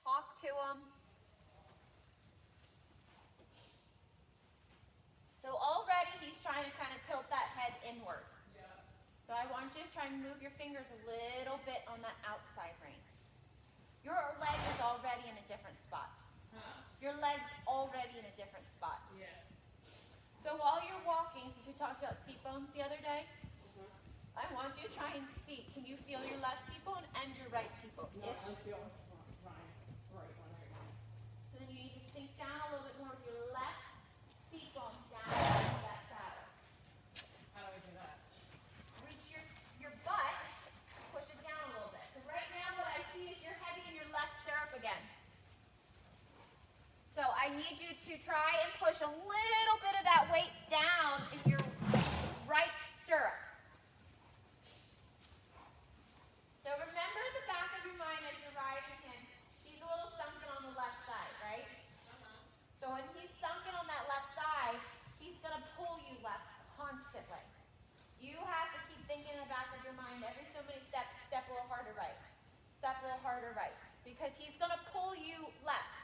talk to him. So already he's trying to kind of tilt that head inward. Yeah. So I want you to try and move your fingers a little bit on that outside rein. Your leg is already in a different spot. Huh? Your leg's already in a different spot. Yeah. So while you're walking, since we talked about seat bones the other day, I want you to try and see, can you feel your left seat bone and your right seat bone? No, I feel right one. So then you need to sink down a little bit more with your left seat bone down into that saddle. How do I do that? Reach your butt, push it down a little bit. So right now what I see is you're heavy in your left stirrup again. So I need you to try and push a little bit of that weight down in your right stirrup. So remember the back of your mind as you're riding him. He's a little sunken on the left side, right? So when he's sunken on that left side, he's going to pull you left constantly. You have to keep thinking in the back of your mind every so many steps, step a little harder right. Step a little harder right. Because he's going to pull you left.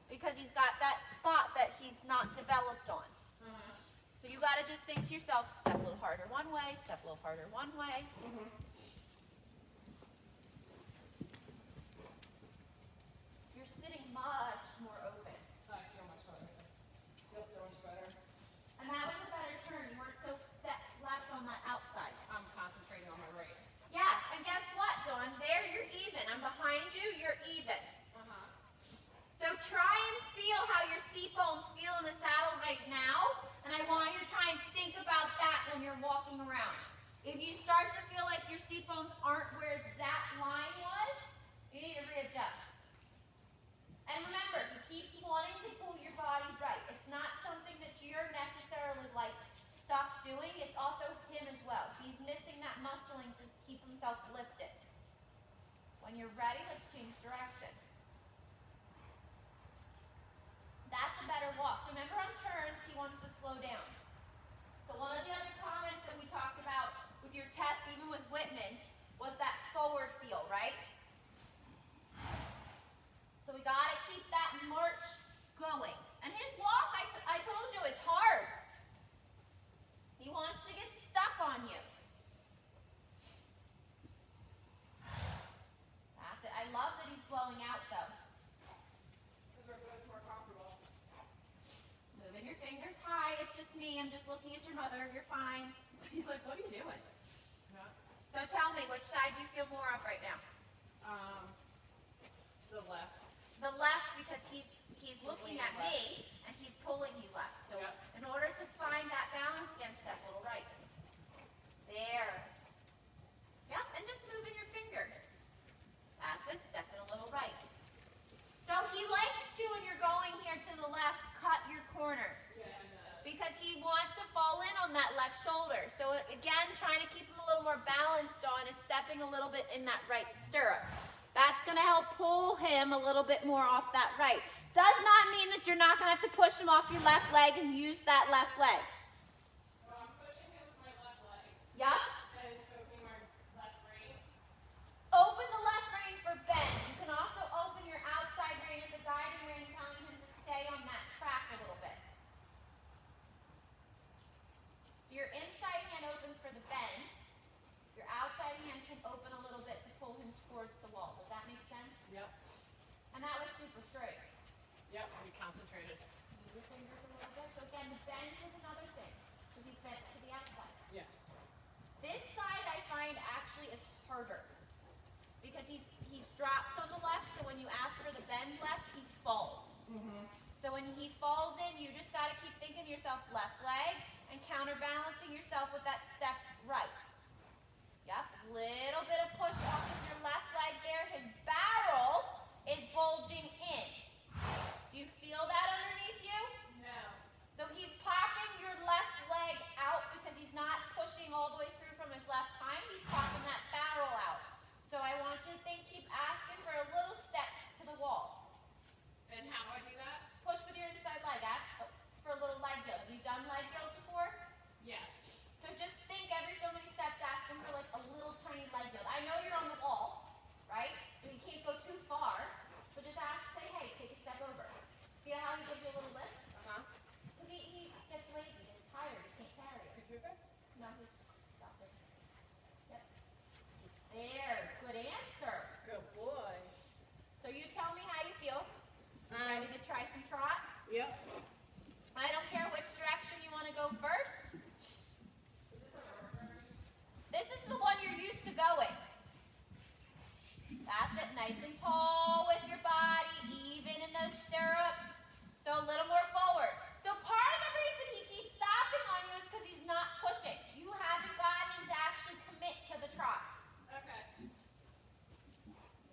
Because he's got that spot that he's not developed on. So you got to just think to yourself, step a little harder one way, step a little harder one way. You're sitting much more open. I feel much better. Feel so much better. And that was a better turn. You weren't so left on that outside. I'm concentrating on my right. Yeah, and guess what, Dawn? There, you're even. I'm behind you, you're even. So try and feel how your seat bones feel in the saddle right now, and I want you to try and think about that when you're walking around. If you start to feel like your seat bones aren't where that line was, you need to readjust. And remember, he keeps wanting to pull your body right. It's not something that you're necessarily like stuck doing, it's also him as well. He's missing that muscling to keep himself lifted. When you're ready, let's change direction. That's a better walk. So remember on turns, he wants to slow down. So one of the other comments that we talked about with your test, even with Whitman, was that forward feel, right? So we got to keep that march going. And his walk, I told you, it's hard. He wants to get stuck on you. That's it. I love that he's blowing out, though. Your fingers high, it's just me, I'm just looking at your mother, you're fine. He's like, what are you doing? Yeah. So tell me, which side do you feel more of right now? The left. The left, because he's looking at me, and he's pulling you left. So in order to find that balance again, step a little right. There. Yep, and just moving your fingers. That's it, stepping a little right. So he likes to, when you're going here to the left, cut your corners. Because he wants to fall in on that left shoulder. So again, trying to keep him a little more balanced on is stepping a little bit in that right stirrup. That's going to help pull him a little bit more off that right. Does not mean that you're not going to have to push him off your left leg and use that left leg. Well, I'm pushing him with my left leg. Yep. And opening my left rein. Open the left rein for bend. You can also open your outside rein as a guiding rein, telling him to stay on that track a little bit. So your inside hand opens for the bend. Your outside hand can open a little bit to pull him towards the wall. Does that make sense? Yep. And that was super straight. Yep, I'm concentrated. Move your fingers a little bit. So again, the bend is another thing. So he's bent to the outside. Yes. This side I find actually is harder. Because he's dropped on the left, so when you ask for the bend left, he falls. So when he falls in, you just got to keep thinking to yourself left leg and counterbalancing yourself with that step right. Yep, little bit of push off of your left leg there. His barrel is bulging in. Do you feel that underneath you? No. So he's popping your left leg out because he's not pushing all the way through from his left hind. He's popping that barrel out. So I want you to keep asking for a little step to the wall. And how do I do that? Push with your inside leg. Ask for a little leg yield. Have you done leg yields before? Yes. So just think That's it. Nice and tall with your body, even in those stirrups. So a little more forward. So part of the reason he keeps stopping on you is because he's not pushing. You haven't gotten him to actually commit to the trot. Okay.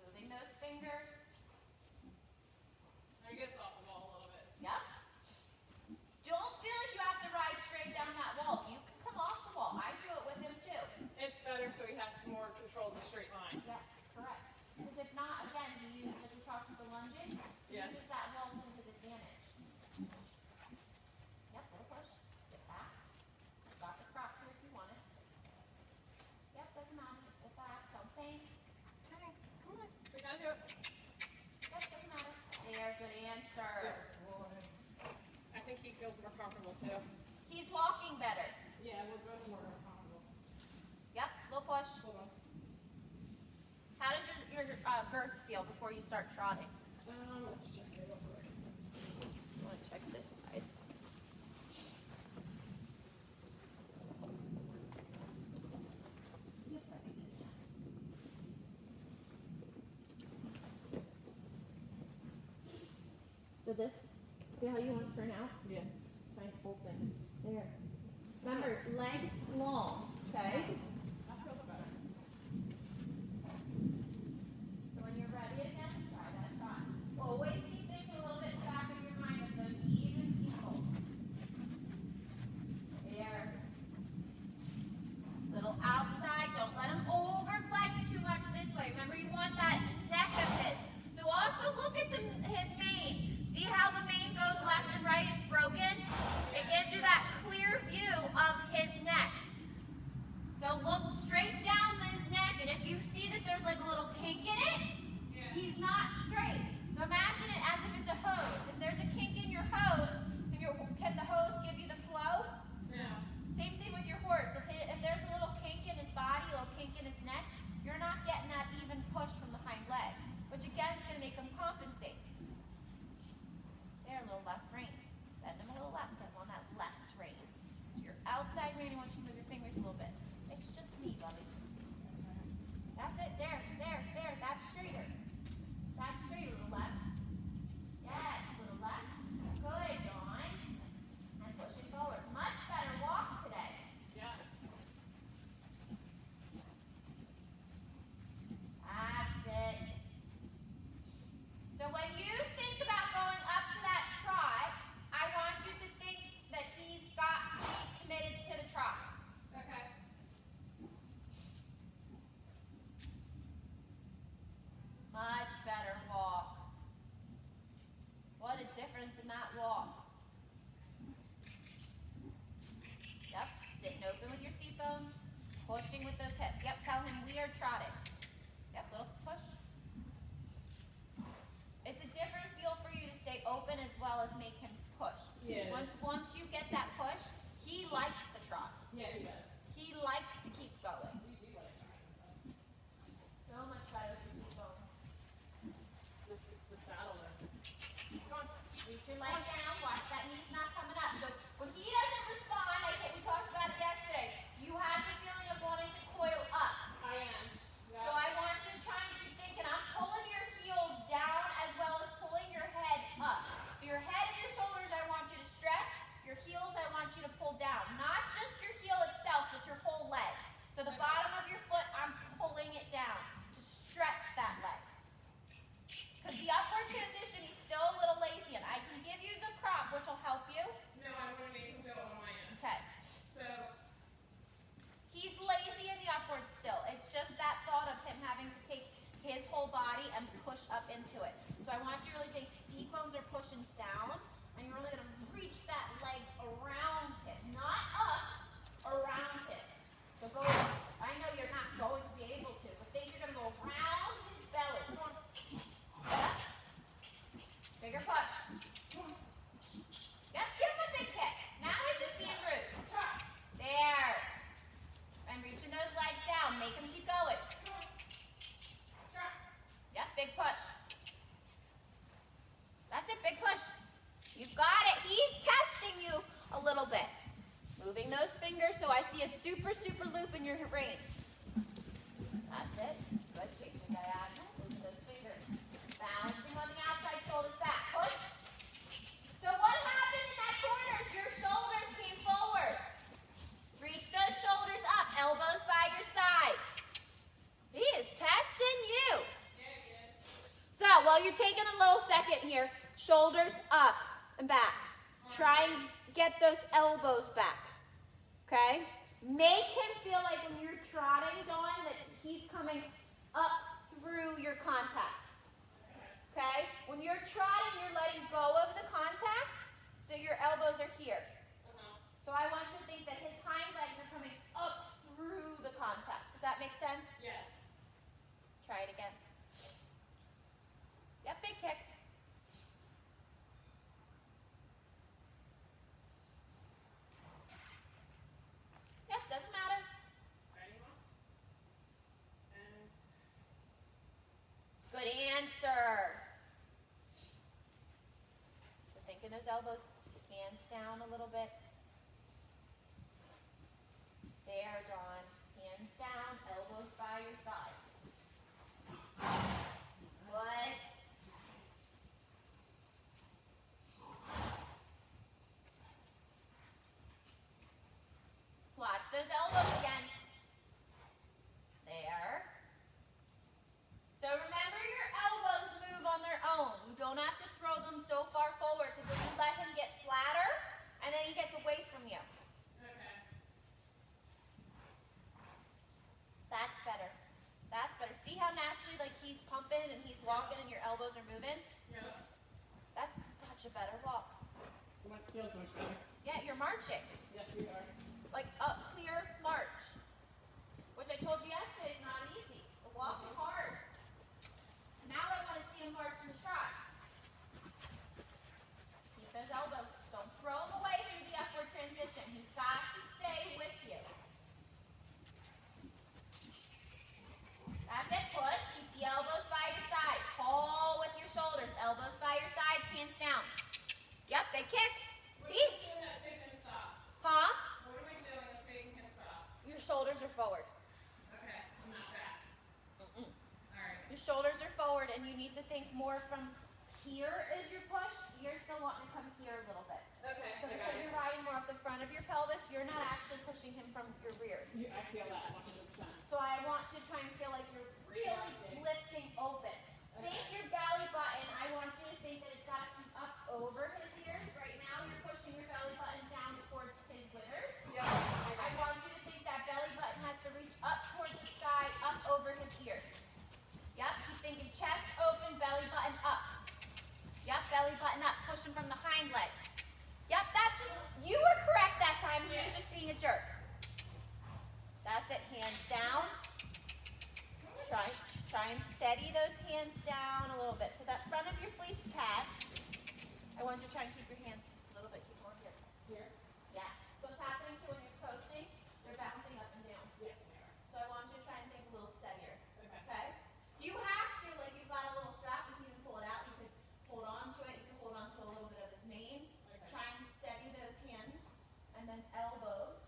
Moving those fingers. I guess off the wall a little bit. Yep. Don't feel like you have to ride straight down that wall. You can come off the wall. I do it with him too. It's better so he has more control of the straight line. Yes, correct. Because if not, again, he uses, if we talked about the lunging, he Yes. uses that wall to his advantage. Yep, little push. Sit back. Got the crop here if you want it. Yep, doesn't matter. Just sit back. Don't thanks. Okay, come on. We gotta do it. Yep, doesn't matter. There, good answer. I think he feels more comfortable too. He's walking better. Yeah, we're both more comfortable. Yep, little push. Hold on. How does your girth feel before you start trotting? Let's check it real quick. I want to check this side. So this, see how you want to turn out? Yeah. Try and open. There. Remember, leg long, okay? I feel better. So when you're ready again, try that trot. Always keep thinking a little bit in the back of your mind of those even sequels. There. Little outside. Don't let him overflex too much this way. Remember, you want that neck of his. So also look at his mane. See how the mane goes left and right? It's broken. It gives you that clear view of his neck. So look straight down his neck, and if you see that there's like a little kink in it, he's not straight. So imagine it as if it's a hose. If there's a kink in your hose, can the hose give you the flow? No. Same thing with your horse. If there's a little kink in his body, a little kink in his neck, you're not getting that even push from the hind leg, which again is going to make them compensate. There, a little left rein. Bend him a little left, get him on that left rein. So your outside rein, I want you to move your fingers a little bit. It's just me, Bubby. That's it. There. That's straighter. That's straighter. Little left. Yes, little left. Good, Dawn. And push it forward. Much better walk today. Yeah. That's it. So when you think about going up to that trot, I want you to think that he's got to be committed to the trot. Okay. Much better walk. What a difference in that walk. Yep, sitting open with your seat bones, pushing with those hips. Yep, tell him we are trotting. Yep, little push. It's a different feel for you to stay open as well as make him push. Yeah. Once you get that push, he likes to trot. Yeah, he does. He likes to keep going. We do like that. So much better with your seat bones. It's the saddle there. Come on. Reach your leg down. Watch that knee's not coming up. So when he doesn't respond, we talked about it yesterday, you have the feeling of wanting to coil up. I am. Yeah. So I want you to try and keep thinking, I'm pulling your heels down as well as pulling your head up. So your head and your shoulders, I want you to stretch. Your heels, I want you to pull down. Not just your heel itself, but your whole leg. So the bottom of your foot, I'm pulling it down to stretch that leg. Because the upward transition, he's still a little lazy, and I can give you the crop, which will help you. No, I want to make him go on my end. Okay. So, He's lazy in the upward still. It's just that thought of him having to take his whole body and push up into it. So I want you to really think seat bones are pushing down, and you're really going to reach that leg around him. Not up, around him. So go, I know you're not going to be able to, but think you're going to go around his belly. Come on. Yep. Bigger push. Yep, give him a big kick. Now he's just being rude. There. And reaching those legs down. Make him keep going. Yep, big push. That's it, big push. You've got it. He's testing you a little bit. Moving those fingers so I see a super, super loop in your reins. That's it. Good. Changing diagonal. Moving you're taking a little second here. Shoulders up and back. Try and get those elbows back. Okay? Make him feel like when you're trotting, Dawn, that he's coming up through your contact. Okay? When you're trotting, you're letting go of the contact, so your elbows are here. So I want you to think that his hind legs are coming up through the contact. Does that make sense? Yes. Try it again. Yep, big kick. Yep, doesn't matter. Ready, Moms? And Good answer. So think in those elbows, hands down a little bit. There, Dawn. Hands down, elbows by your side. Good. Watch those elbows again. There. So remember, your elbows move on their own. You don't have to throw them so far forward, because if you let him get flatter, and then he gets away from you. okay. That's better. That's better. See how naturally, like, he's pumping and he's walking and your elbows are moving? Yeah. That's such a better walk. What feels much better? Yeah, you're marching. Yes, we are. Like a clear march. Which I told you yesterday is not easy. The walk is hard. Now I want to see him march in the trot. Keep those elbows. Don't throw them away through the upward transition. He's got to stay with you. That's it. Push. Keep the elbows by your side. Pull with your shoulders. Elbows by your sides. Hands down. Yep. Big kick. What are Beat. we doing that's making him stop? Huh? What are we doing that's making him stop? Your shoulders are forward. Okay, I'm not back. Mm-mm. Alright. Your shoulders are forward, and you need to think more from here is your push. You're still wanting to come here a little bit. Okay, So I got because it. you're riding more off the front of your pelvis, you're not actually pushing him from your rear. I feel that 100%. So I want you to try and feel like you're really lifting open. Think your belly button. I want you to think that it's got to come up over his ears. Right now, you're pushing your belly button down towards his withers. Yep. I want you to think that belly button has to reach up towards the sky, up over his ears. Yep, keep thinking chest open, belly button up. Yep, belly button up, pushing from the hind leg. Yep, that's just, you were correct that time, he was just being a jerk. That's it, hands down. Try and steady those hands down a little bit. So that front of your fleece pad, I want you to try and keep your hands a little bit, keep more here. Here? Yeah. So what's happening to when you're coasting, they're bouncing up and down. Yes, they are. So I want you to try and think a little steadier. Okay. Okay? You have to, like you've got a little strap, you can even pull it out, you could hold on to it, you can hold on to a little bit of his mane. Okay. Try and steady those hands, and then elbows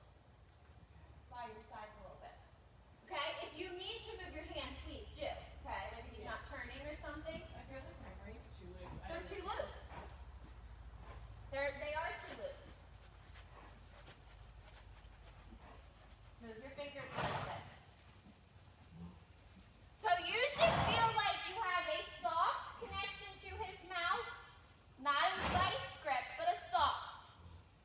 by your sides a little bit. Okay? If you need to move your hand, please do. Okay? Like if he's not turning or something. I feel like my brain's too loose. They're too loose. They are too loose. Move your fingers a little bit. So you should feel like you have a soft connection to his mouth, not a vice grip, but a soft.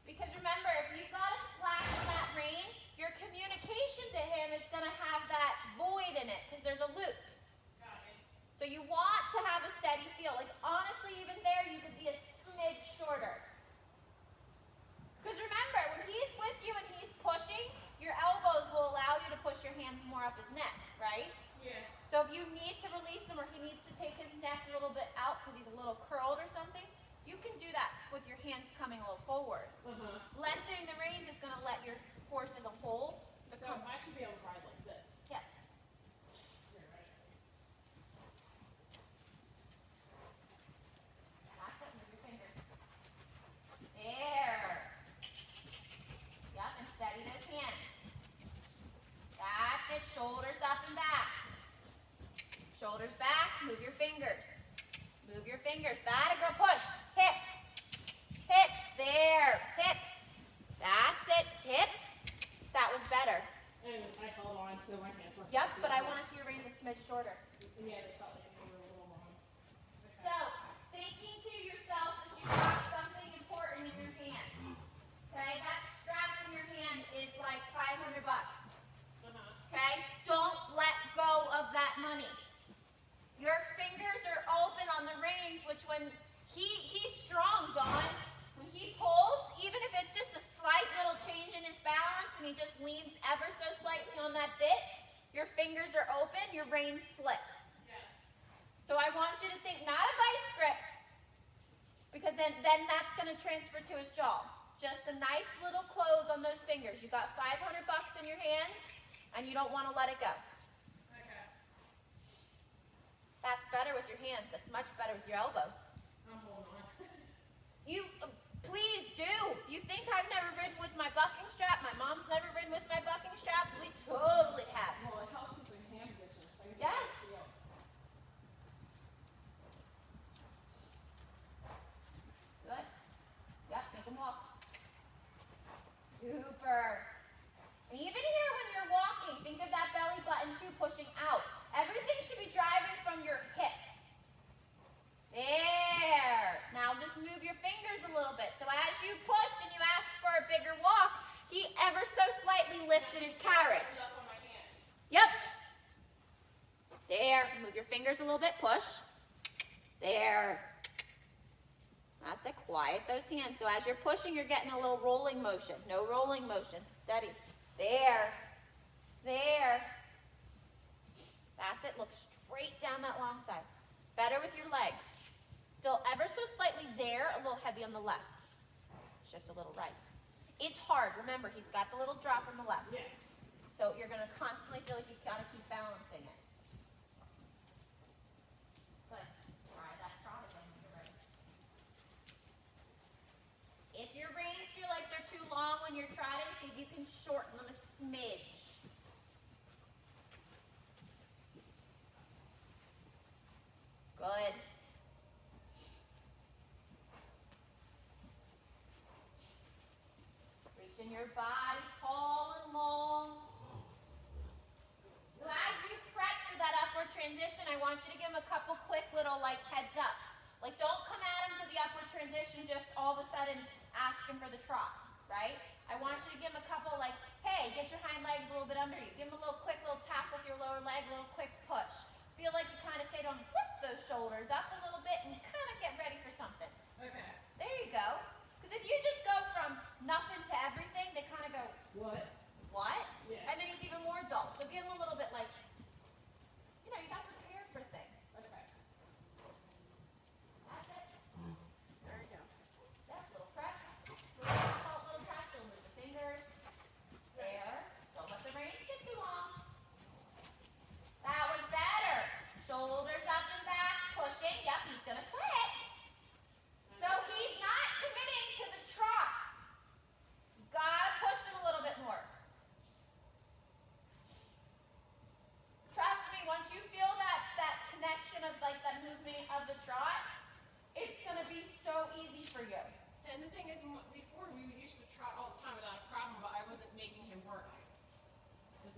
Because remember, if you got a slack in that rein, your communication to him is going to have that void in it because there's a loop. Got it. So you want to have a steady feel. Like honestly, even there, you could be a smidge shorter. Because remember, when he's with you and he's pushing, your elbows will allow you to push your hands more up his neck, right? Yeah. So if you need to release him or he needs to take his neck a little bit out because he's a little curled or something, you can do that with your hands coming a little forward. Uh-huh. Lengthening the reins is going to let your horse as a whole So become. I should be able to ride like this. Yes. Here, right? That's it. Move your fingers. There. Yep, and steady those hands. That's it. Shoulders up and back. Shoulders back. Move your fingers. Move your fingers. That a girl push. Hips. Hips. There. and your reins slip. Yes. So I want you to think not a vice grip, because then that's going to transfer to his jaw. Just a nice little close on those fingers. You got $500 in your hands, and you don't want to let it go. Okay. That's better with your hands. That's much better with your elbows. I'm holding on. Please do. If you think I've never ridden with my bucking strap, my mom's never ridden with my bucking strap, we totally have. Well, it helps with the hand position. Yes. Good. Yep, make them walk. Super. And even here when you're walking, think of that belly button too pushing out. Everything should be driving from your hips. There. Now just move your fingers a little bit. So as you pushed and you asked for a bigger walk, he ever so slightly lifted his carriage. Yep. There. Move your fingers a little bit. Push. There. That's it. Quiet those hands. So as you're pushing, you're getting a little rolling motion. No rolling motion. Steady. There. There. That's it. Look straight down that long side. Better with your legs. Still ever so slightly there, a little heavy on the left. Shift a little right. It's hard. Remember, he's got the little drop on the left. Yes. So you're going to constantly feel like you've got to keep balancing it. Good. Try that trot again when you're ready. If your reins feel like they're too long when you're trotting, see if you can shorten them a smidge. Good. Reaching your body tall and long. So as you prep for that upward transition, I want you to give him a couple quick little like heads ups. Like don't come at him for the upward transition just all of a sudden ask him for the trot, right? I want you to give him a couple like, hey, get your hind legs a little bit under you. Give him a little quick little tap with your lower leg, a little quick push. Feel like you kind of say to him, lift those shoulders up a little bit and kind of get ready for something. Okay. There you go. Because if you just go from nothing to everything, they kind of go, What? what? Yeah. And then he's even more dull. So give him a little bit like, you know, you got prepared for things. Okay. That's it. There you go. That's a little prep. Little prep. So move the fingers. There. Don't let the reins get too long. That was better. Shoulders up and back, pushing. Yep, he's going to quit. So he's not committing to the trot. You gotta push him a little bit more. Trust me, once you feel that connection of like that movement of the trot, it's gonna be so easy for you. And the thing is, before we used to trot all the time without a problem, but I wasn't making him work.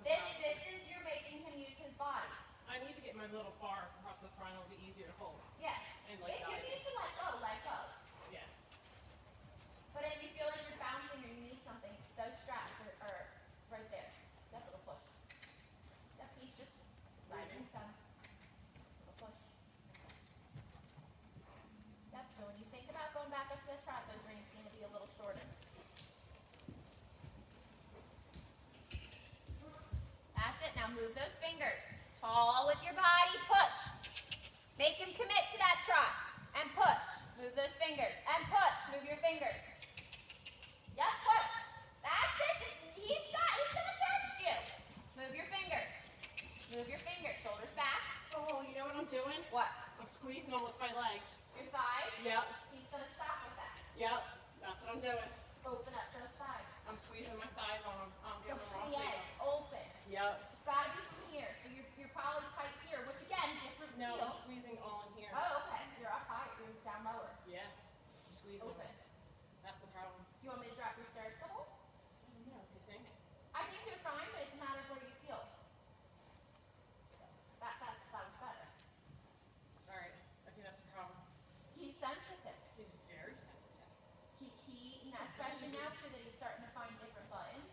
This is you're making him use his body. I need to get my little bar across the front. It'll be easier to hold. Yeah. And If like you that. need to let go, let go. Yeah. But if you feel like you're bouncing or you need something, those straps are right there. That little push. That piece just sliding down. Little push. Yep, so when you think about going back up to the trot, those reins need to be a little shorter. That's it. Now move those fingers. Tall with your body. Push. Make him commit to that trot. And push. Move those fingers. And push. Move your fingers. Yep, push. That's it. He's gonna test you. Move your fingers. Move your fingers. Shoulders back. Oh, you know what I'm doing? What? I'm squeezing them with my legs. Your thighs. Yep. He's gonna stop with that. Yep. That's what I'm doing. Open up those thighs. I'm squeezing my thighs on them. I'm So giving them raw yeah, signal. open. Yep. It's gotta be from here. So you're probably tight here, which again, different No, feel. I'm squeezing all in here. Oh, okay. You're up high. You're down lower. Yeah. I'm squeezing Open. them. That's the problem. You want me to drop your stirrups a hole? I don't know. Do you think? I think you're fine, but it's a matter of where you feel. That was better. All right. I think that's the problem. He's sensitive. He's very sensitive. Especially now too that he's starting to find different buttons.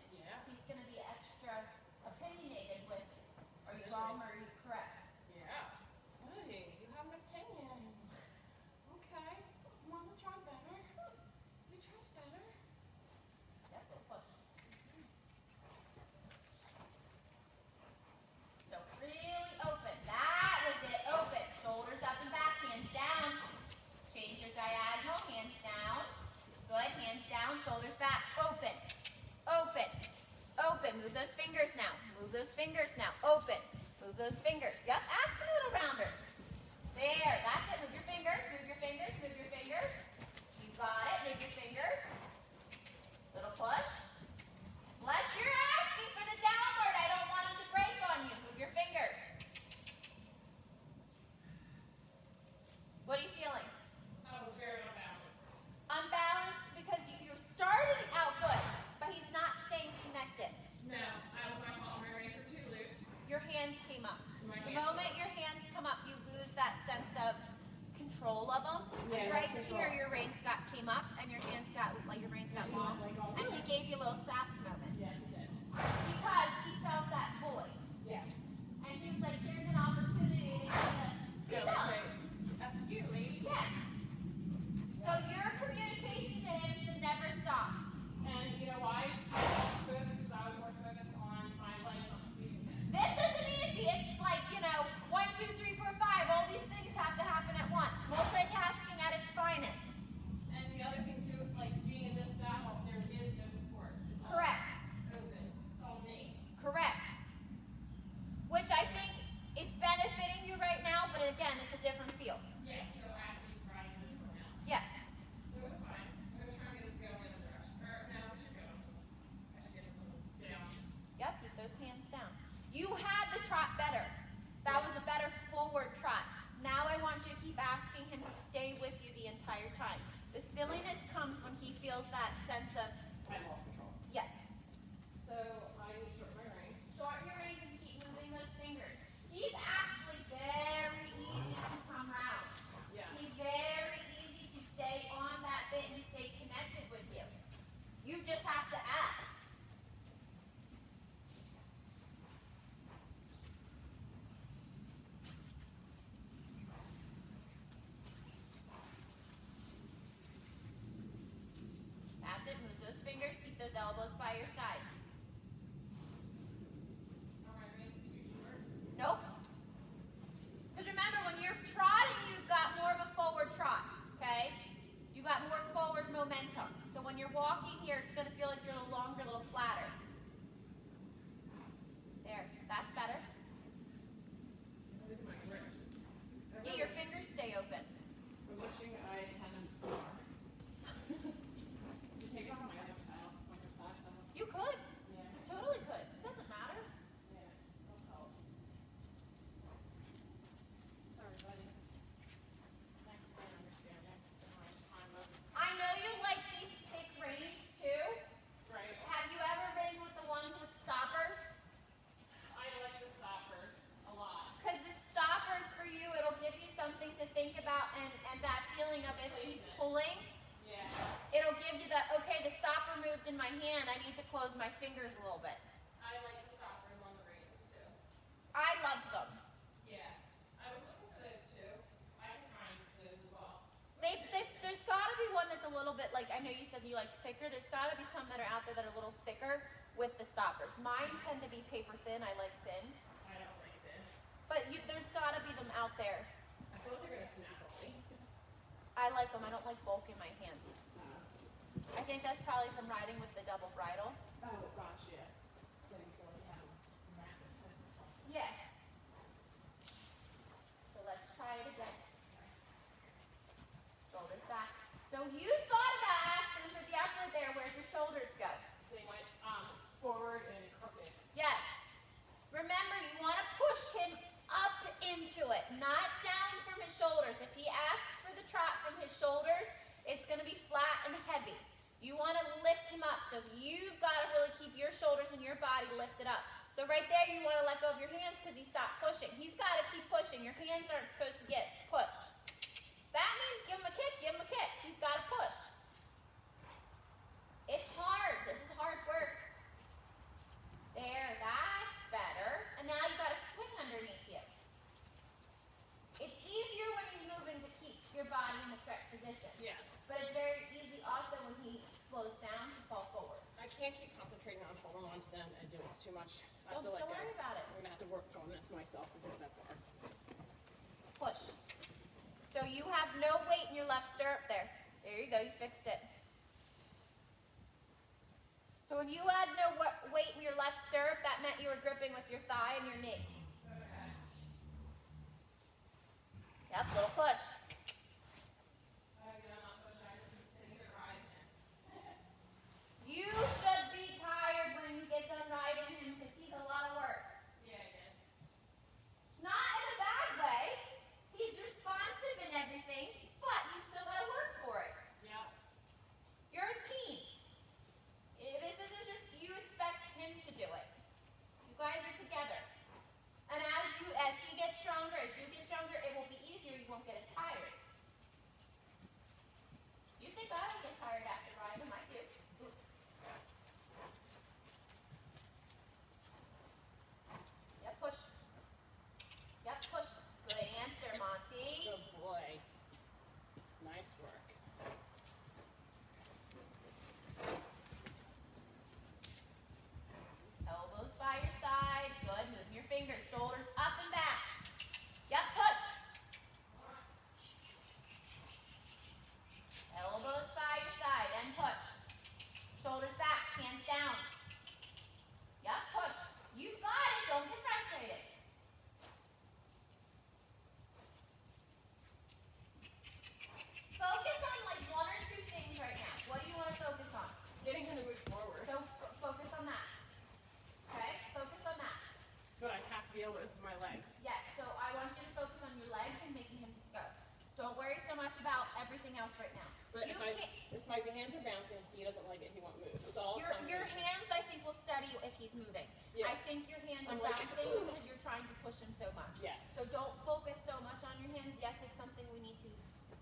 time. The silliness comes when he feels that sense of, I lost control. yes. So I need to shorten my reins. Shorten your reins and keep moving those fingers. He's actually very easy to come around. Yeah. He's very easy to stay on that bit and stay connected with you. You just have to ask. That's it. Move those fingers. Keep those elbows by your side. Are my reins too short? Nope. Because remember, when you're trotting, you've got more of a forward trot, okay? You got more forward momentum. So when you're walking here, it's going to feel like you're a little longer, a little flatter. There. That's better. I'm losing my grips. Yeah, your fingers stay open. I'm wishing I had more. You take it off my other side, my other side. You could. Yeah. You totally could. It doesn't matter. Yeah. That'll help. Sorry, buddy. Thanks for understanding. I know you like these thick reins, too. Right. Have you ever ridden with the ones with stoppers? I like the stoppers a lot. Because the stoppers for you, it'll give you something to think about and that feeling of if he's pulling, Yeah. it'll give you that, okay, the stopper moved in my hand, I need to close my fingers a little bit. I like the stoppers on the reins too. I love them. Yeah. I was looking for those too. I can find those as well. There's got to be one that's a little bit, like, I know you said you like thicker, there's got to be some that are out there that are a little thicker with the stoppers. Mine tend to be paper thin, I like thin. I don't like this. But there's got to be them out there. I feel like they're gonna snap away. I like them, I don't like bulk in my hands. I think that's probably from riding with the double bridle. Oh gosh, yeah. Didn't really have massive pistols. Yeah. So let's try it again. Shoulders back. So you thought about asking for the upper there, where'd your shoulders go? They went forward and crooked. Yes. Remember, you want to push him up into it, not down from his shoulders. If he asks for the trot from his shoulders, it's going to be flat and heavy. You want to lift him up, so you've got to really keep your shoulders and your body lifted up. So right there, you want to let go of your hands because he stopped pushing. He's got to keep pushing. Your hands aren't supposed to get push. That means give him a kick, give him a kick. He's got to push. It's hard. This is hard work. There, that's better. And now you got to swing underneath you. It's easier when he's moving to keep your body in the correct position. Yes. But it's very easy also when he slows down to fall forward. I can't keep concentrating on holding on to them and doing this too much. I Don't feel like worry about it. I'm gonna have to work on this myself to get that far. Push. So you have no weight in your left stirrup there. There you go, you fixed it. So when you had no weight in your left stirrup, that meant you were gripping with your thigh and your knee. Okay. Yep, little push. Again, I'm not so shy. Just sitting here riding him. You should be tired when you get done riding him because he's a lot of work. Yeah, I guess. Not in a bad way. He's responsive and everything, but you still got to work for it. Yeah. You're a team. This isn't just you expect him to do it. You guys are together. And as he gets stronger, as you get stronger, it will be easier. You won't get as tired. and he won't move. It's all Your hands, I think, will steady if he's moving. Yeah. I think your hands are I'm like, bouncing because you're trying to push him so much. Yes. So don't focus so much on your hands. Yes, it's something we need to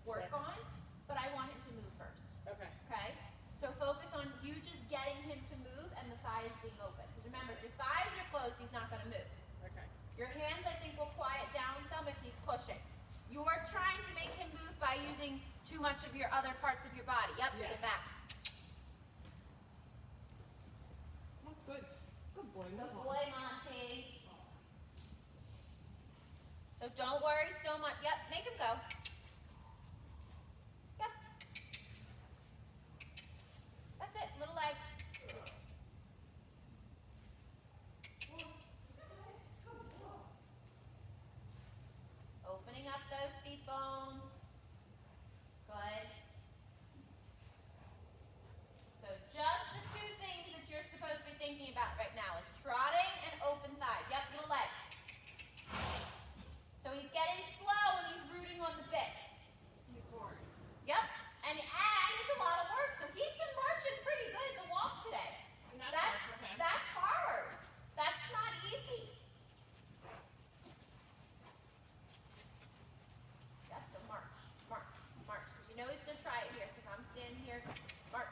work Yes. on, but I want him to move first. Okay. Okay? So focus on you just getting him to move and the thighs being open. Because remember, if your thighs are closed, he's not going to move. Okay. Your hands, I think, will quiet down some if he's pushing. You're trying to make him move by using too much of your other parts of your body. Yep, Yes. sit back. Oh, good. Good boy. Good boy, Monty. So don't worry so much. Yep, make him go. Yep. That's it, little leg. Opening up those seat bones. Good. So just the two things that you're supposed to be thinking about right now is trotting and open thighs. Yep, little leg. So he's getting slow and he's rooting on the bit. Yep, and it's a lot of work. So he's been marching pretty good the walk today. And that's hard for him. That's hard. That's not easy. Yep, so march, march, march. 'Cause you know he's gonna try it here because I'm standing here. March.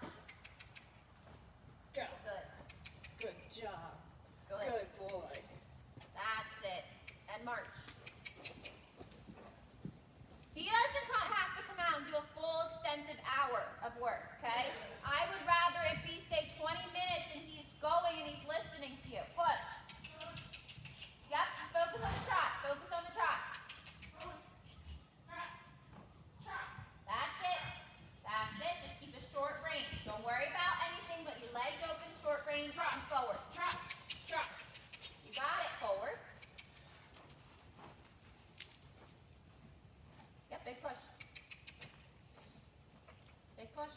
Go. Good. Good job. Go ahead. Good boy. That's it. And march. He doesn't have to come out and do a full extensive hour of work, okay? I would rather it be, say, 20 minutes and he's going and he's listening to you. Push. Yep, just focus on the trot. Focus on the trot. That's it. That's it. Just keep a short range. Don't worry about anything but your legs open, short range, and forward. Trot. Trot. You got it. Forward. Yep, big push. Big push.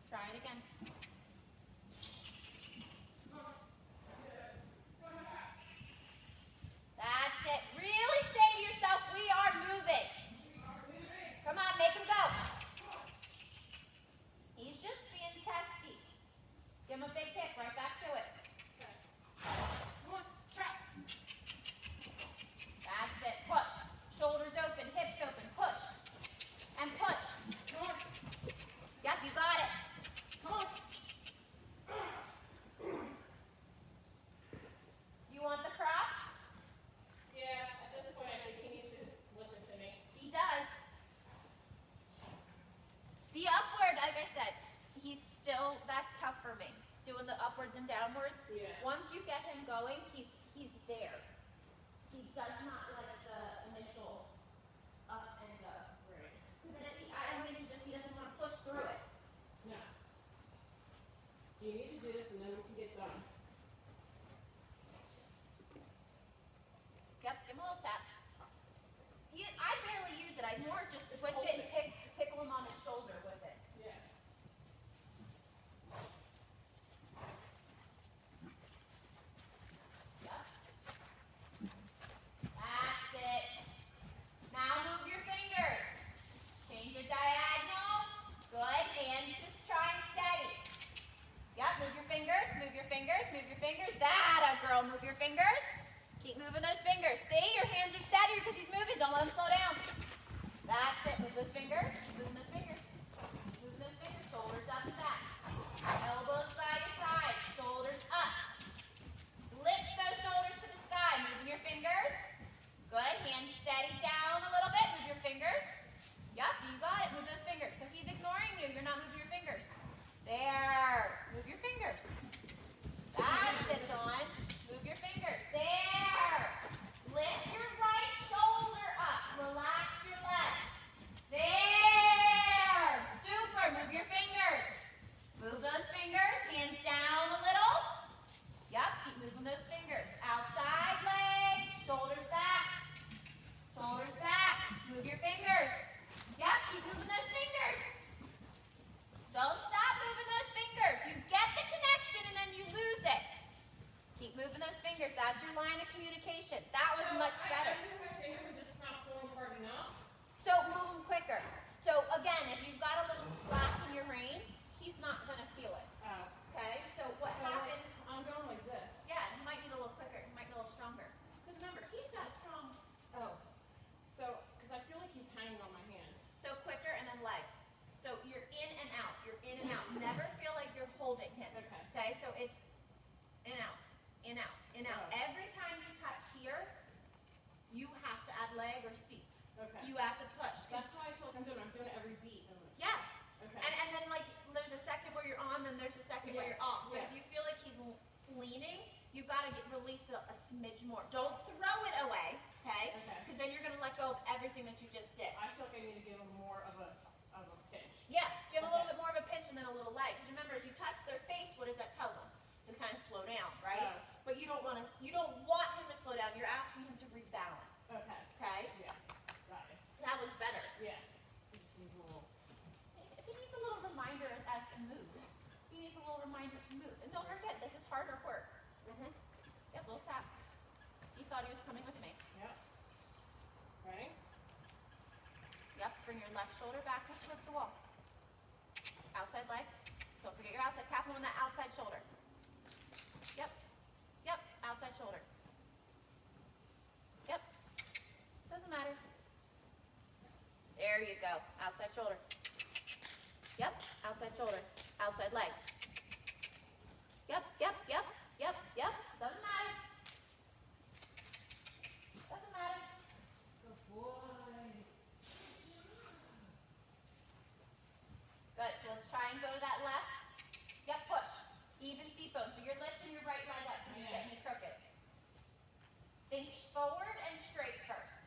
Try it again. That's it. Really say to yourself, we are moving. Come on, make him go. He's just being testy. Give him a big kick, right back to it. Come on. Trot. That's it. Push. Shoulders open, hips open. Push. And push. Come on. Yep, you got it. Come on. You want the prop? Yeah, at this point I think he needs to listen to me. He does. The upward, like I said, that's tough for me. Doing the upwards and downwards. Yeah. Once you get him going, he's there. He does not like the initial up and go. Right. I don't think he doesn't want to push through it. No. You need to do this and then we can get done. Yep, give him a little tap. I barely use it. I more just switch it and tickle him on his shoulder with it. Yeah. Yep. That's it. Now move your fingers. Change your diagonal. Good. Hands just try and steady. Yep, move your fingers, move your fingers, move your fingers. That a girl, move your fingers. Keep moving those fingers. See, your hands are steadier because he's moving. Don't let him slow down. That's it. Move those fingers. Move those fingers. Move those fingers. Shoulders up and back. Elbows by your side. Shoulders up. Lift those shoulders to the sky. Moving your fingers. Good. Hands steady down a little bit. Move your fingers. Yep, you got it. Move those fingers. So he's ignoring you. You're not moving your fingers. There. Move your fingers. That's it, Dawn. Move your fingers. There. Lift gotta release it a smidge more. Don't throw it away, okay? Because then you're gonna let go of everything that you just did. I feel like I need to give them more of a pinch. Yeah, give a little bit more of a pinch and then a little leg. Because remember, as you touch their face, what does that tell them? To kind of slow down, right? Oh. But you don't want him to slow down. You're asking him to rebalance. Okay. Okay? Yeah. Got it. That was better. Yeah. It just needs a little. If he needs a little reminder as to move, he needs a little reminder to move. And don't forget, this is harder work. Yep, little tap. He thought he was coming with me. Yep. Ready? Yep, bring your left shoulder back towards the wall. Outside leg. Don't forget your outside. Tap him on that outside shoulder. Yep. Yep, outside shoulder. Yep. Doesn't matter. There you go. Outside shoulder. Yep, outside shoulder. Outside leg. Yep, yep, yep, yep, yep. Doesn't matter. Doesn't matter. Good boy. Good. So let's try and go to that left. Yep, push. Even seat bone. So you're lifting your right leg up because he's getting you crooked. Think forward and straight first.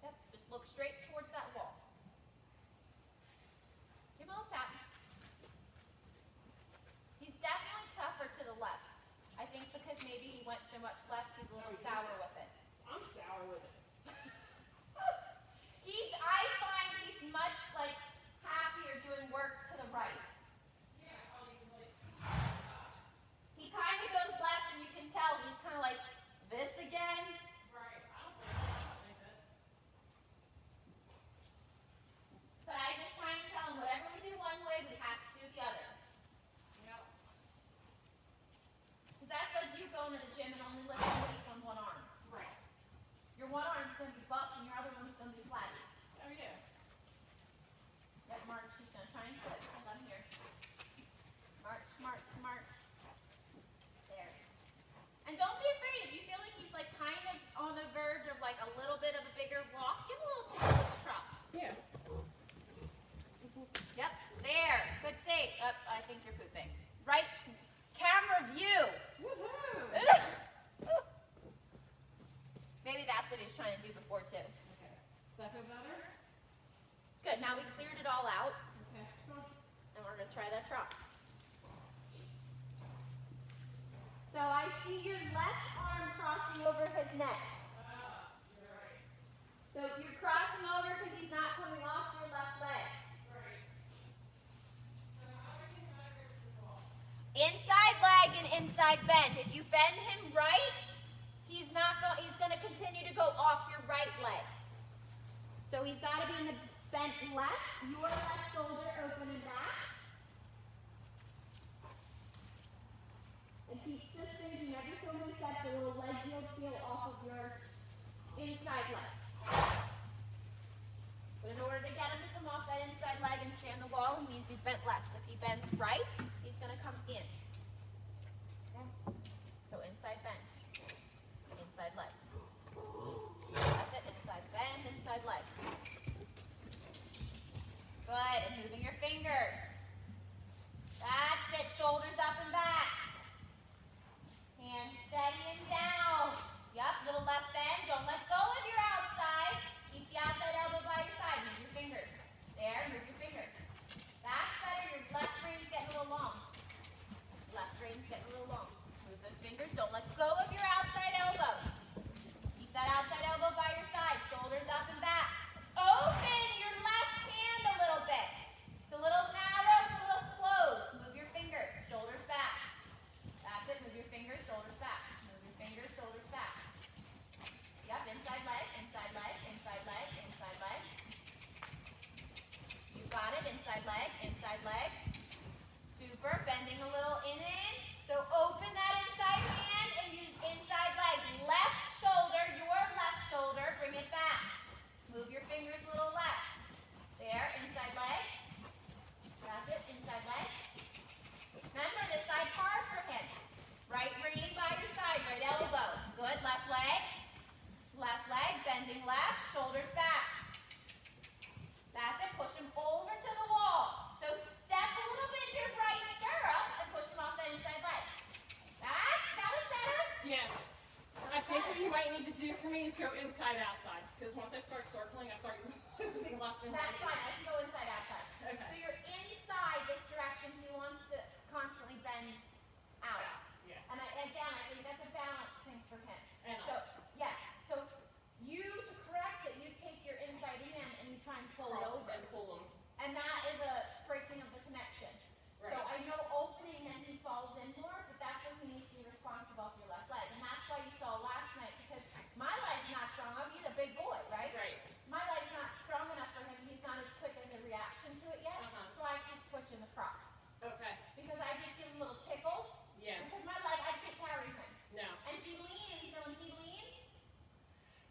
Yep. Just look straight towards that wall. Give him a little tap. He's definitely tougher to the left. I think because maybe he went so much left, he's a little sour with it. I'm sour with it. I find he's much like happier doing work to the right. Yeah, probably like. He kind of goes left and you can tell he's kind of like, this again? Right. I don't think this. But I just try and tell him whatever we do one way, we have to do the other. Yep. Because that's like you going to the gym and only lifting weights on one arm. Right. Your one arm's going to be buff and your other one's going to be flat. Oh yeah. Yep, march. He's going to try and flip. Hold on here. March, march, march. There. And don't be afraid. If you feel like he's like kind of on the verge of like a little bit of a bigger walk, give him a little tip trot. Yeah. Yep, there. Good save. I think you're pooping. Right camera view. Woohoo! Maybe that's what he was trying to do before too. Okay. Does that feel better? Good. Now we cleared it all out, Okay. and we're gonna try that trot. So I see your left arm crossing over his neck. You're right. So you're crossing over because he's not coming off your left leg. Right. So how do I get back here to the wall? Inside leg and inside bend. If you bend him right, he's going to continue to go off your right leg. So he's got to be in the bent left, your left shoulder open and back. And keep just thinking every so many steps a little leg yield feel off of your inside leg. But in order to get him to come off that inside leg and stay on the wall, he needs to be bent left. If he bends right, he's going to come in. Okay? So inside bend. Inside leg. That's it. Inside bend, inside leg. Good. And moving your fingers. That's it. Shoulders up and back. Hands steady and down. Yep. Little left bend. Don't let go of your outside. Keep the outside elbow by your side. Move your fingers. There. Move your fingers. That's better. inside outside, because once I start circling, I start losing left and right. That's fine. I can go inside, outside. Okay. So you're inside this direction. He wants to constantly bend out. Yeah. And again, I think that's a balance thing for him. And so, us. yeah. So you, to correct it, you take your inside in and you try and pull it Cross over. and pull them. And that is a breaking of the connection. Right. So I know opening, then he falls in more, but that's where he needs to be responsible for your left leg. And that's why you saw last night, because my leg's not strong enough. He's a big boy, right? Right. My leg's not strong enough for him. He's not as quick as a reaction to it yet. So I keep switching the prop. Okay. Because I just give him little tickles. Yeah. Because my leg, I can't carry him. No. And he leans, and when he leans,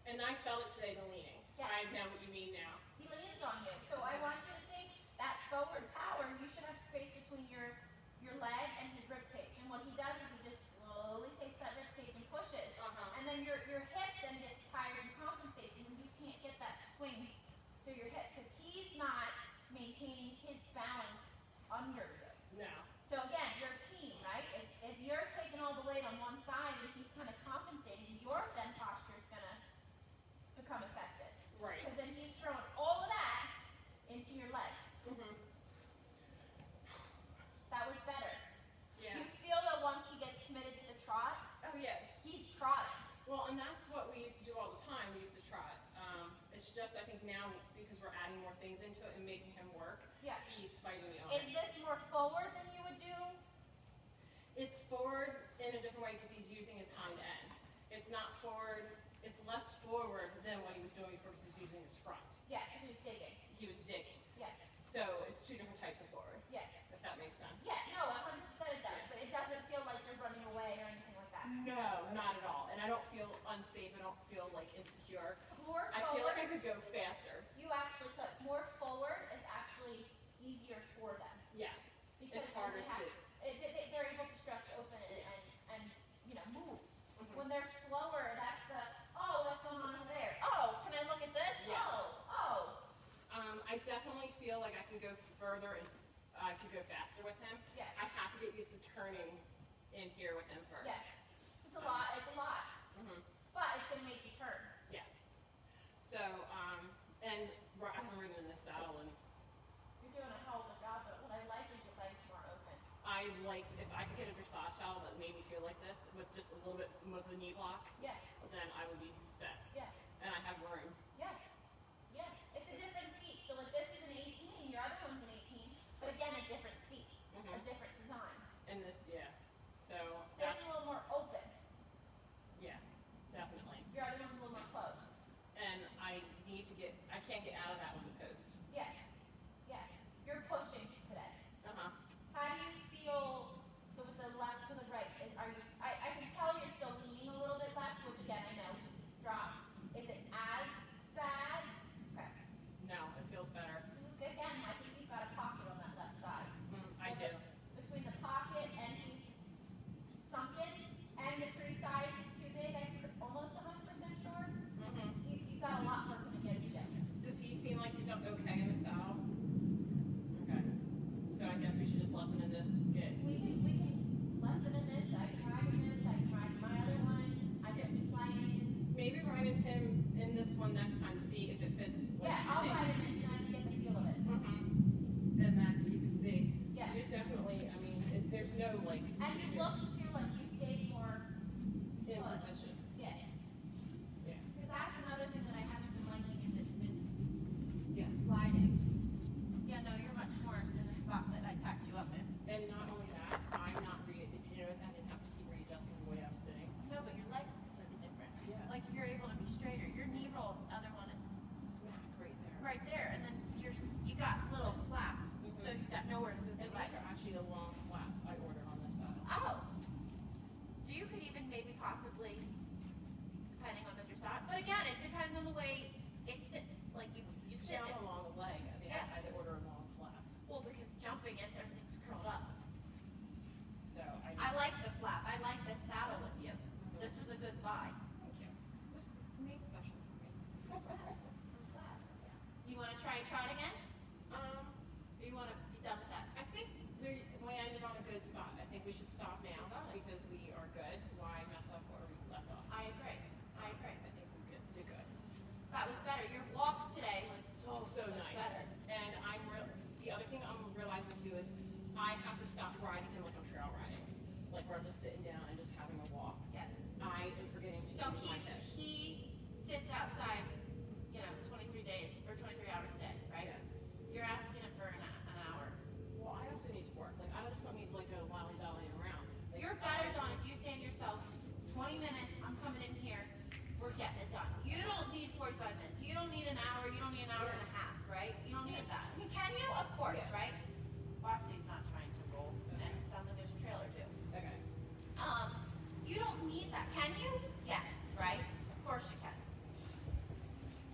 And I felt it today, the leaning. Yes. I know what you mean now. he leans on you. So I want you to think that forward power, you should have space between your leg and his rib cage. And what he does is he just slowly takes that rib cage and pushes. And then your hip then gets tired and compensates, and you can't get that swing through your hip because he's not maintaining his balance under you. No. So again, you're a team, right? If you're taking all the weight on one side and he's kind of compensating, your then posture is going to become effective. Right. Because then he's throwing all of that into your leg. That was better. Yeah. Do you feel that once he gets committed to the trot, Oh, yeah. he's trotting? Well, and that's what we used to do all the time. We used to trot. It's just, I think now, because we're adding more things into it and making him work, Yeah. he's fighting me on Is it. this more forward than you would do? It's forward in a different way because he's using his hind end. It's not forward. It's less forward than what he was doing before because he's using his front. Yeah, because he's digging. He was digging. Yeah, So it's two different types of forward, yeah. if that makes sense. Yeah, no, 100% it does, but it doesn't feel like you're running away or anything like that. No, not at all. And I don't feel unsafe. I don't feel like insecure. More I feel like I forward, could go faster. you actually could. More forward is actually easier for them. Yes. Because It's harder then they're able to stretch open and move. When they're slower, that's the, oh, what's going on over there? Oh, can I look at this? Yes. Oh. I definitely feel like I can go further and I could go faster with him. Yeah. I have to get used to turning in here with him first. Yeah. It's a lot. Mhm. But it's going to make you turn. Yes. So, and I'm riding in this saddle, and You're doing a hell of a job, but what I like is your legs more open. I like, if I could get a dressage saddle that made me feel like this with just a little bit of a knee block, Yeah. then I would be set. Yeah. And I have room. Yeah. Yeah. It's a different seat. So like this is an 18, your other one's an 18, but again, a different seat, a different design. And this, yeah. So, This is a little more open. yeah, definitely. Your other one's a little more closed. And I can't get out of that one post. Yeah. Yeah. You're pushing today. Uh-huh. How do you feel with the left to the right? I can tell you're still leaning a little bit left, which again, I know he's dropped. Is it as bad? Okay. No, it feels better. Again, I think you've got a pocket on that left side. I do. Between the pocket and he's sunken, and the tree size is too big, I'm almost 100% sure. You've got a lot working against you. Does he seem like he's okay in the saddle? Okay. So I guess we should just lessen in this. We can lessen in this. I can ride in this. I can ride in my other one. I can keep playing. Maybe riding him in this one next time to see if it fits. Yeah, I'll ride in this and I can get the feel of it. And then you can see. Yeah. You definitely, I mean, there's no like. And you look too like you stayed more in put. position. Yeah. Yeah. Because that's another thing that I haven't been liking is it's been Yeah. sliding. Yeah, no, you're much more in the spot that I tacked you up in. And not only that, I'm not if you notice, I didn't have to keep readjusting the way I was sitting. No, but your leg's completely different. Yeah. Like you're able to be straighter. Your knee roll, the other one is Smack right there. right there, and then you got a little flap, so you got nowhere to move And your these leg. are actually a long flap I ordered on this side. Oh, so you could even maybe possibly, depending on the dressage, but again, it depends on the way it sits. Like you sit Down it. along the leg, I think Yeah. I had to order a long flap. Well, because jumping it, everything's curled up. So I like the flap. I like the saddle with you. This was a good buy. Thank you. This was made special for me. You want to try trot again? Or you want to be done with that? I think we ended on a good spot. I think we should stop now because we are good. Why mess up where we left off? I agree. I think we're good. Did good. I have to stop riding him like I'm trail riding, like where I'm just sitting down and just having a walk. Yes. I am forgetting to So use my fish. he sits outside, 23 days or 23 hours a day, right? Yeah. You're asking him for an hour. Well, I also need to work. Like, I just don't need like a lolly-dollying around. Like, You're better, Dawn, if you say to yourself, 20 minutes, I'm coming in here, we're getting it done. You don't need 45 minutes. You don't need an hour. You don't need an hour and a half, right? You don't need that. I mean, can you? Of course, Yeah. right? Well, actually, he's not trying to roll. Okay. And it sounds like there's a trailer, too. Okay. You don't need that. Can you? Yes, right? Of course you can.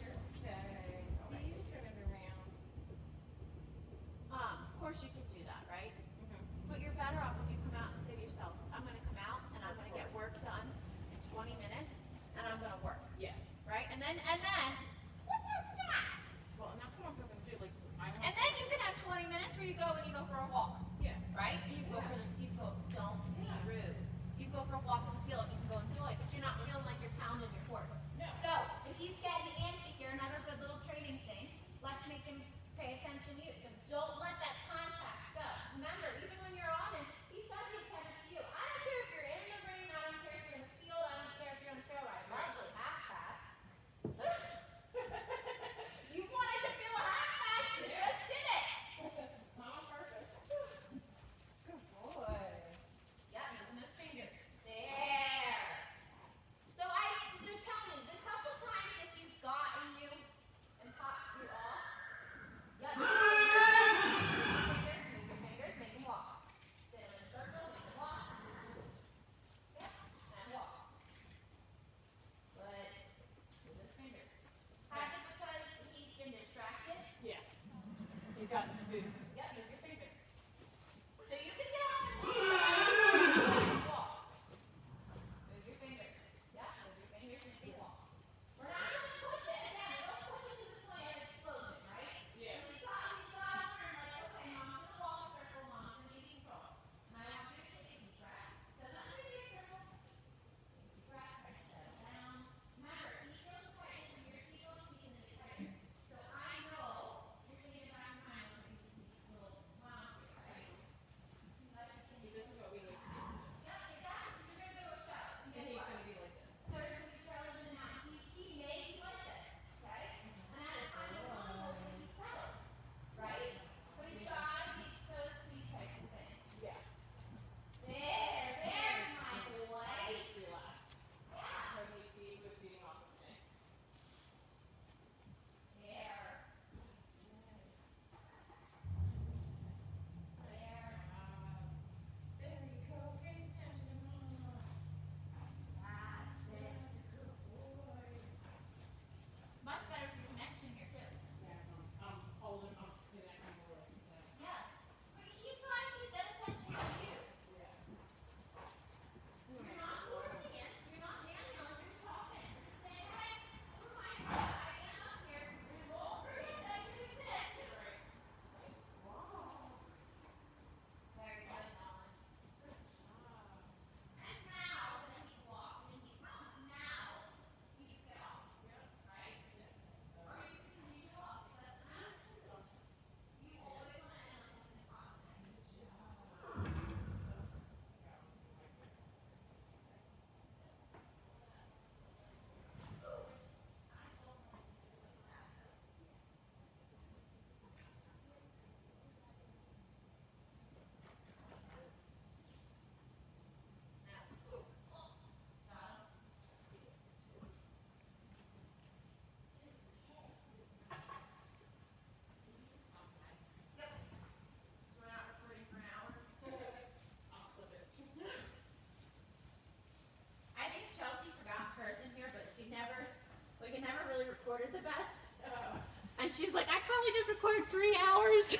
You're okay. Do you turn it around? Of course you can do that, right? Mm-hmm. But you're better off when you come out and say to yourself, I'm going to come out and I'm going to get work done in 20 minutes and I'm going to work, Yeah. right? And then, what does that? Well, and that's what I'm going to do. Like, I want. And then you can have 20 minutes where you go and you go for a walk, Yeah. right? Don't be rude. You go for a walk in the field, you can go enjoy, but you're not feeling like you're pounding your horse. No. So, if he's getting antsy here, another good little training thing, let's make him pay attention to you. So don't let that contact go. Remember, even when you're on him, he's got to be attentive to you. I don't care if you're in the ring, I don't care if you're in the field, I don't care if you're on the trail ride. Lovely half pass. You wanted to feel a half pass, you just did it. Not on purpose. Good boy. Yeah, using those fingers. There. So tell me, the couple times that he's gotten you and popped you off, yeah, move your fingers, make him walk. Stand in a circle, make him walk. Yeah, and walk. But move those fingers. Has it because he's been distracted? Yeah. He's got spoons. Yeah, move your fingers. So you can get off his feet, but you can walk. Move your fingers. Yeah, move your fingers, make him walk. We're not going to push it. Again, we don't push it to the point of explosion, right? Yeah. He's got her and like, okay, mom's gonna walk a circle, mom's gonna be in control. And I want you to take a deep breath. Doesn't have to be a circle. Deep breath, try to settle down. Remember, he feels tight, and your feet he's in it tighter. So I know you're thinking about your mind when you see these little moms here, right? This is what we like to do. Yeah, exactly. You're gonna go to a show. And he's going to be like this. There's gonna be trailers in and out. He may be like this, okay? And at a time you want to hopefully he settles, right? But he's gotta be exposed to these types of things. Yeah. There's my boy. Relax. Yeah. When you see, we're feeding off of me. There. There. There you go. Pays attention to mama. That's it. Good boy. Much better for your connection here too. Yeah, I'm holding, I'm connecting more with him. Yeah. But he's gotta keep that attention on you. Yeah. You're not forcing it. You're not manual. You're talking. You're saying, hey, remind me, I am up here. And roll for it. I can do this. Nice. Wow. Very good, Nolan. Good job. And now that he's walked and he's come, now you can get off, right? Or you can continue to walk. If that's not, you always want to end up in the positive. Yep. So we're not recording for an hour. I'll slip it. I think Chelsea forgot hers in here, but we can never really recorded the best. And she's like, I probably just recorded 3 hours.